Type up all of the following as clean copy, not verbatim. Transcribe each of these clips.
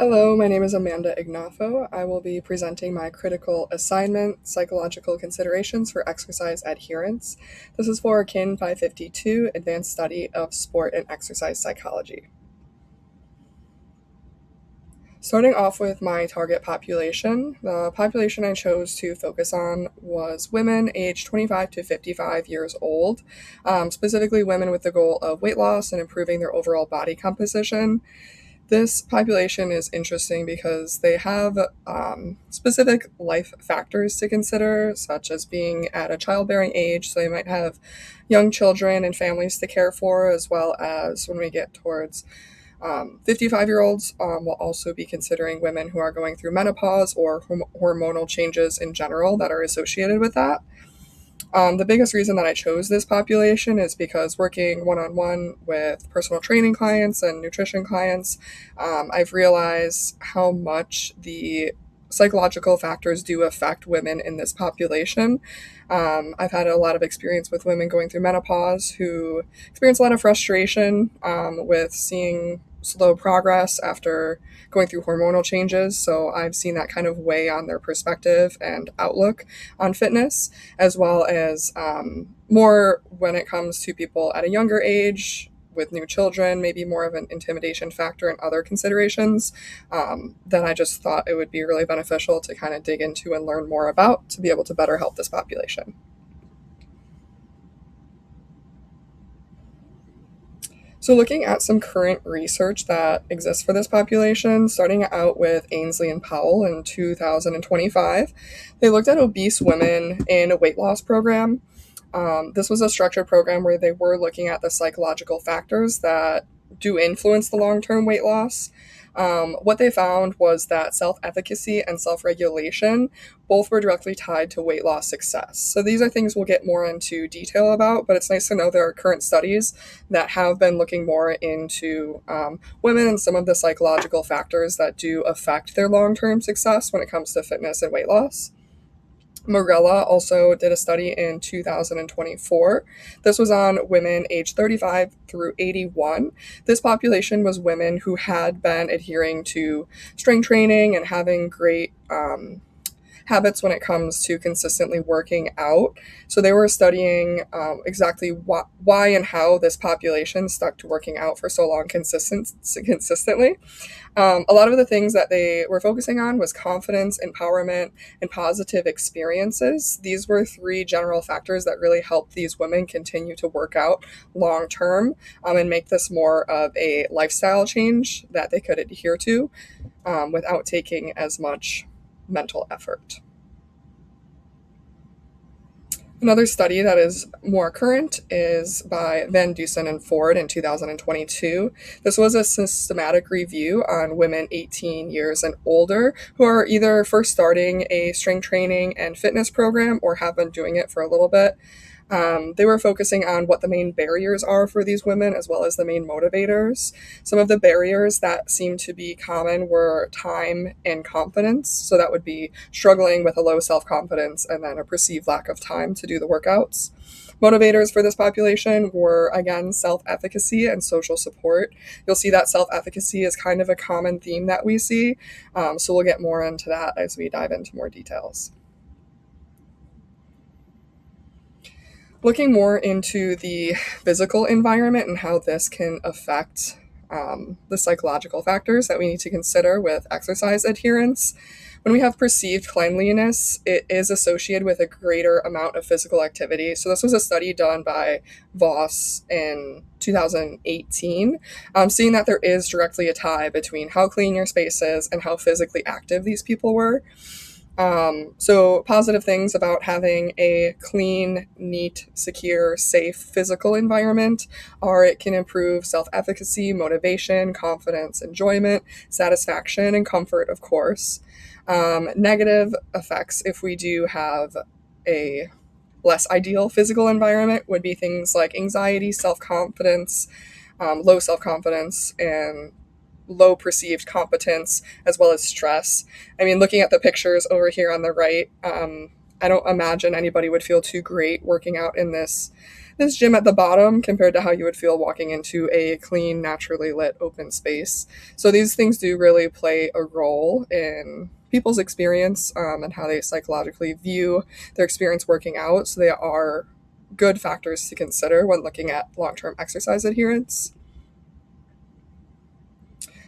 Hello, my name is Amanda Ignafo. I will be presenting my critical assignment, Psychological Considerations for Exercise Adherence. This is for KIN 552, Advanced Study of Sport and Exercise Psychology. Starting off with my target population, the population I chose to focus on was women aged 25 to 55 years old, specifically women with the goal of weight loss and improving their overall body composition. This population is interesting because they have specific life factors to consider, such as being at a childbearing age, so they might have young children and families to care for, as well as when we get towards 55-year-olds, will also be considering women who are going through menopause or hormonal changes in general that are associated with that. The biggest reason that I chose this population is because working one on one with personal training clients and nutrition clients, I've realized how much the psychological factors do affect women in this population. I've had a lot of experience with women going through menopause who experience a lot of frustration with seeing slow progress after going through hormonal changes. So I've seen that kind of weigh on their perspective and outlook on fitness, as well as more when it comes to people at a younger age with new children, maybe more of an intimidation factor and other considerations that I just thought it would be really beneficial to kind of dig into and learn more about to be able to better help this population. So, looking at some current research that exists for this population, starting out with Ainsley and Powell in 2025, they looked at obese women in a weight loss program. This was a structured program where they were looking at the psychological factors that do influence the long term weight loss. What they found was that self efficacy and self regulation both were directly tied to weight loss success. So these are things we'll get more into detail about, but it's nice to know there are current studies that have been looking more into women and some of the psychological factors that do affect their long term success when it comes to fitness and weight loss. Morella also did a study in 2024. This was on women aged 35 through 81. This population was women who had been adhering to strength training and having great habits when it comes to consistently working out. So they were studying exactly why and how this population stuck to working out for so long consistently. A lot of the things that they were focusing on was confidence, empowerment, and positive experiences. These were three general factors that really helped these women continue to work out long term and make this more of a lifestyle change that they could adhere to without taking as much mental effort. Another study that is more current is by Van Dusen and Ford in 2022. This was a systematic review on women 18 years and older who are either first starting a strength training and fitness program or have been doing it for a little bit. They were focusing on what the main barriers are for these women as well as the main motivators. Some of the barriers that seemed to be common were time and confidence. So that would be struggling with a low self confidence and then a perceived lack of time to do the workouts. Motivators for this population were, again, self efficacy and social support. You'll see that self efficacy is kind of a common theme that we see. So we'll get more into that as we dive into more details. Looking more into the physical environment and how this can affect the psychological factors that we need to consider with exercise adherence. When we have perceived cleanliness, it is associated with a greater amount of physical activity. So, this was a study done by Voss in 2018, seeing that there is directly a tie between how clean your space is and how physically active these people were. So, positive things about having a clean, neat, secure, safe physical environment are it can improve self efficacy, motivation, confidence, enjoyment, satisfaction, and comfort, of course. Negative effects, if we do have a less ideal physical environment, would be things like anxiety, self confidence, low self confidence, and low perceived competence, as well as stress. I mean, looking at the pictures over here on the right, I don't imagine anybody would feel too great working out in this this gym at the bottom compared to how you would feel walking into a clean, naturally lit open space. So these things do really play a role in people's experience and how they psychologically view their experience working out. So they are good factors to consider when looking at long term exercise adherence.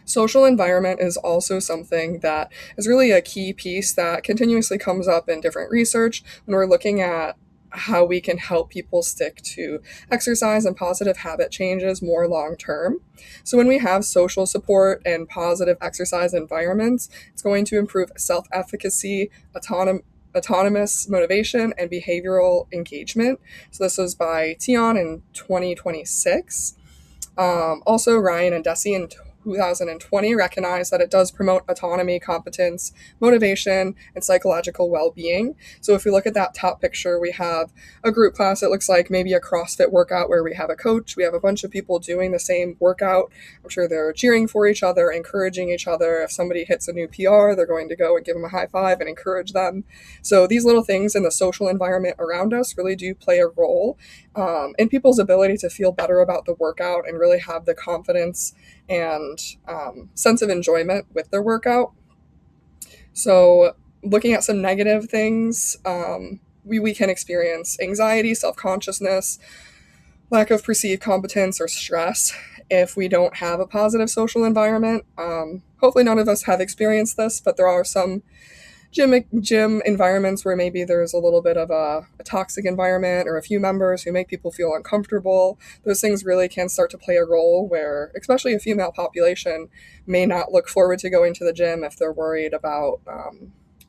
Social environment is also something that is really a key piece that continuously comes up in different research when we're looking at how we can help people stick to exercise and positive habit changes more long term. So, when we have social support and positive exercise environments, it's going to improve self efficacy, autonomous motivation, and behavioral engagement. So, this was by Tion in 2026. Also, Ryan and Desi in 2020 recognized that it does promote autonomy, competence, motivation, and psychological well being. So, if we look at that top picture, we have a group class. It looks like maybe a CrossFit workout where we have a coach, we have a bunch of people doing the same workout. I'm sure they're cheering for each other, encouraging each other. If somebody hits a new PR, they're going to go and give them a high five and encourage them. So, these little things in the social environment around us really do play a role in people's ability to feel better about the workout and really have the confidence and sense of enjoyment with their workout. So, looking at some negative things, we can experience anxiety, self consciousness, lack of perceived competence, or stress if we don't have a positive social environment. Hopefully, none of us have experienced this, but there are some gym environments where maybe there's a little bit of a toxic environment or a few members who make people feel uncomfortable. Those things really can start to play a role where, especially a female population, may not look forward to going to the gym if they're worried about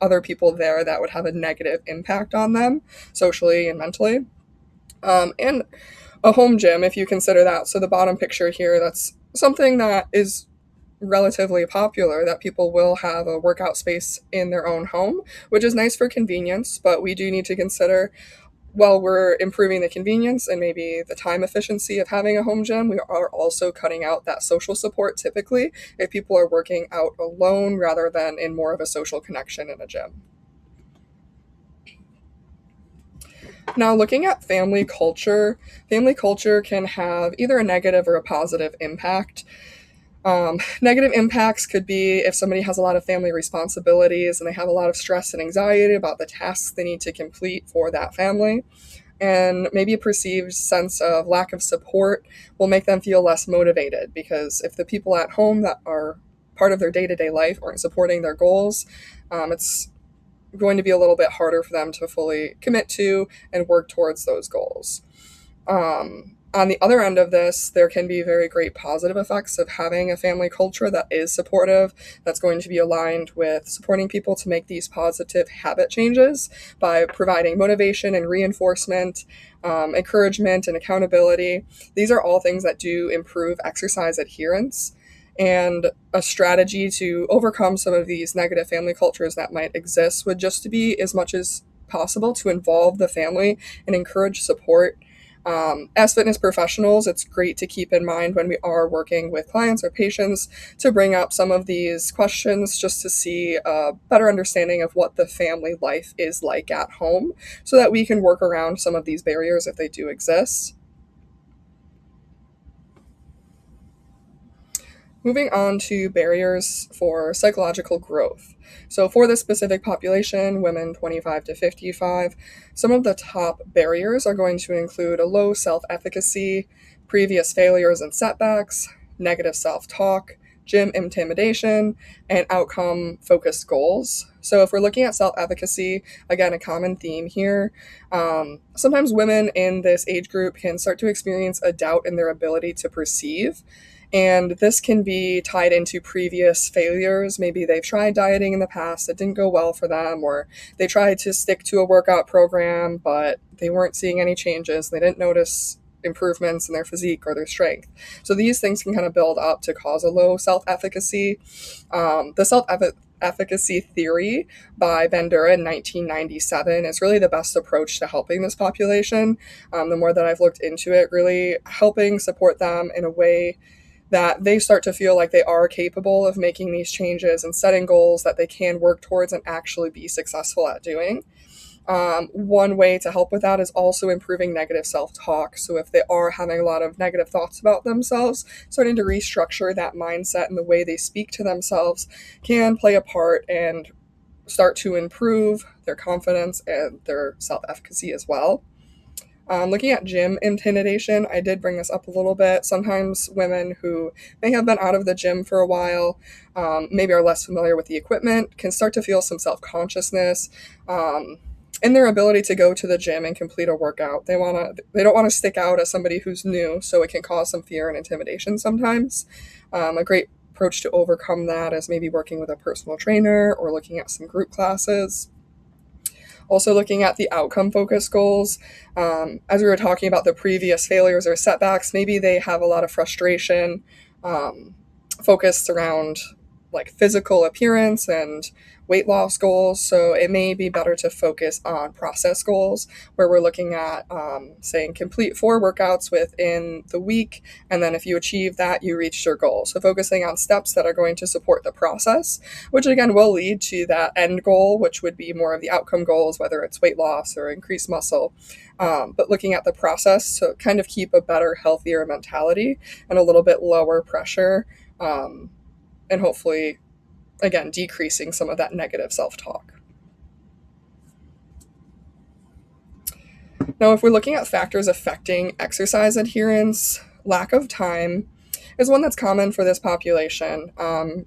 other people there that would have a negative impact on them socially and mentally. And a home gym, if you consider that. So the bottom picture here, that's something that is relatively popular, that people will have a workout space in their own home, which is nice for convenience, but we do need to consider, while we're improving the convenience and maybe the time efficiency of having a home gym, we are also cutting out that social support typically if people are working out alone rather than in more of a social connection in a gym. Now, looking at family culture can have either a negative or a positive impact. Negative impacts could be if somebody has a lot of family responsibilities and they have a lot of stress and anxiety about the tasks they need to complete for that family. And maybe a perceived sense of lack of support will make them feel less motivated, because if the people at home that are part of their day to day life aren't supporting their goals, it's going to be a little bit harder for them to fully commit to and work towards those goals. On the other end of this, there can be very great positive effects of having a family culture that is supportive, that's going to be aligned with supporting people to make these positive habit changes by providing motivation and reinforcement, encouragement, and accountability. These are all things that do improve exercise adherence. And a strategy to overcome some of these negative family cultures that might exist would just to be, as much as possible, to involve the family and encourage support. As fitness professionals, it's great to keep in mind when we are working with clients or patients to bring up some of these questions just to see a better understanding of what the family life is like at home so that we can work around some of these barriers if they do exist. Moving on to barriers for psychological growth. So, for this specific population, women 25 to 55, some of the top barriers are going to include a low self efficacy, previous failures and setbacks, negative self talk, gym intimidation, and outcome focused goals. So, if we're looking at self efficacy, again, a common theme here, sometimes women in this age group can start to experience a doubt in their ability to perceive. And this can be tied into previous failures. Maybe they've tried dieting in the past, it didn't go well for them, or they tried to stick to a workout program, but they weren't seeing any changes. They didn't notice improvements in their physique or their strength. So these things can kind of build up to cause a low self efficacy. The self efficacy theory by Bandura in 1997 is really the best approach to helping this population. The more that I've looked into it, really helping support them in a way that they start to feel like they are capable of making these changes and setting goals that they can work towards and actually be successful at doing. One way to help with that is also improving negative self talk. So, if they are having a lot of negative thoughts about themselves, starting to restructure that mindset and the way they speak to themselves can play a part and start to improve their confidence and their self efficacy as well. Looking at gym intimidation, I did bring this up a little bit. Sometimes women who may have been out of the gym for a while, maybe are less familiar with the equipment, can start to feel some self consciousness in their ability to go to the gym and complete a workout. They don't want to stick out as somebody who's new, so it can cause some fear and intimidation sometimes. A great approach to overcome that is maybe working with a personal trainer or looking at some group classes. Also, looking at the outcome focused goals. As we were talking about the previous failures or setbacks, maybe they have a lot of frustration focused around like physical appearance and weight loss goals. So it may be better to focus on process goals where we're looking at saying complete 4 workouts within the week. And then if you achieve that, you reach your goal. So focusing on steps that are going to support the process, which again will lead to that end goal, which would be more of the outcome goals, whether it's weight loss or increased muscle. But looking at the process to kind of keep a better, healthier mentality and a little bit lower pressure. And hopefully, again, decreasing some of that negative self talk. Now, if we're looking at factors affecting exercise adherence, lack of time is one that's common for this population.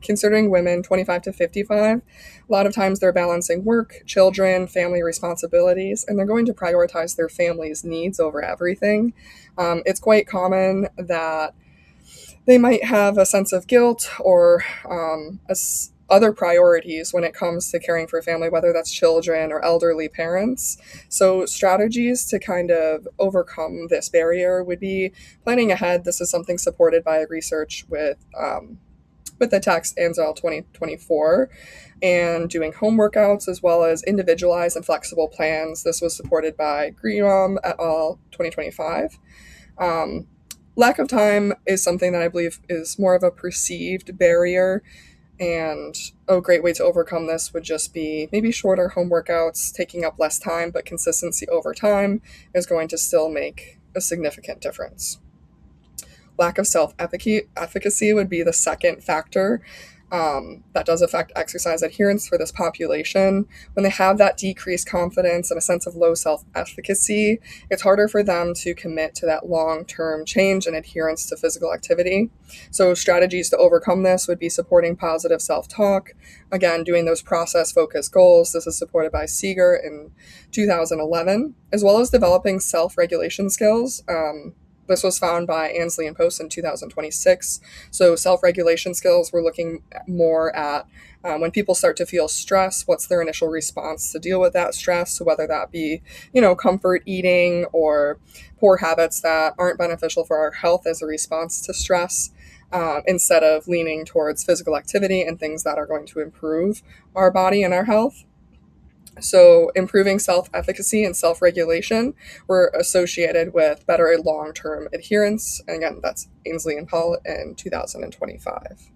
Considering women 25 to 55, a lot of times they're balancing work, children, family responsibilities, and they're going to prioritize their family's needs over everything. It's quite common that they might have a sense of guilt or other priorities when it comes to caring for family, whether that's children or elderly parents. So, strategies to kind of overcome this barrier would be planning ahead. This is something supported by research with the text ANZAL 2024, and doing home workouts as well as individualized and flexible plans. This was supported by Greenbaum et al. 2025. Lack of time is something that I believe is more of a perceived barrier, and a great way to overcome this would just be maybe shorter home workouts, taking up less time, but consistency over time is going to still make a significant difference. Lack of self efficacy would be the second factor that does affect exercise adherence for this population. When they have that decreased confidence and a sense of low self efficacy, it's harder for them to commit to that long term change and adherence to physical activity. So, strategies to overcome this would be supporting positive self talk. Again, doing those process focused goals. This is supported by Seeger in 2011, as well as developing self regulation skills. This was found by Ansley and Post in 2026. So, self regulation skills, we're looking more at when people start to feel stress, what's their initial response to deal with that stress? So, whether that be, comfort eating or poor habits that aren't beneficial for our health as a response to stress, instead of leaning towards physical activity and things that are going to improve our body and our health. So, improving self efficacy and self regulation were associated with better long term adherence. And again, that's Ainsley and Paul in 2025.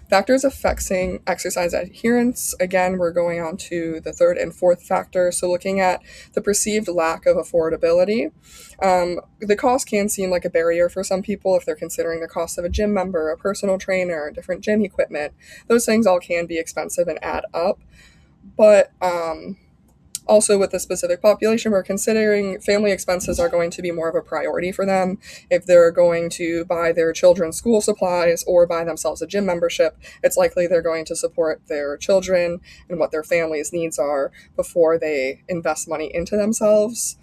Factors affecting exercise adherence. Again, we're going on to the third and fourth factor. So, looking at the perceived lack of affordability. The cost can seem like a barrier for some people if they're considering the cost of a gym member, a personal trainer, different gym equipment. Those things all can be expensive and add up. But also, with the specific population, we're considering family expenses are going to be more of a priority for them. If they're going to buy their children's school supplies or buy themselves a gym membership, it's likely they're going to support their children and what their family's needs are before they invest money into themselves.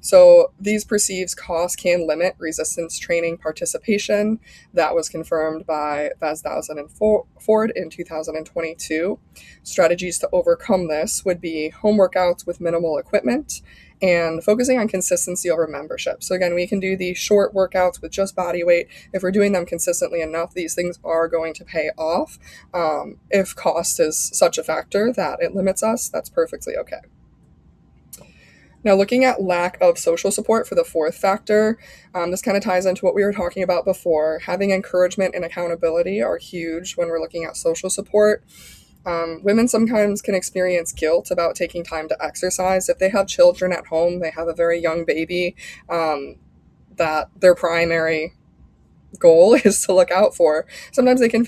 So these perceived costs can limit resistance training participation. That was confirmed by Vazdausen and Ford in 2022. Strategies to overcome this would be home workouts with minimal equipment and focusing on consistency over membership. So again, we can do these short workouts with just body weight. If we're doing them consistently enough, these things are going to pay off. If cost is such a factor that it limits us, that's perfectly okay. Now, looking at lack of social support for the fourth factor, this kind of ties into what we were talking about before. Having encouragement and accountability are huge when we're looking at social support. Women sometimes can experience guilt about taking time to exercise. If they have children at home, they have a very young baby, um, that their primary goal is to look out for. Sometimes they can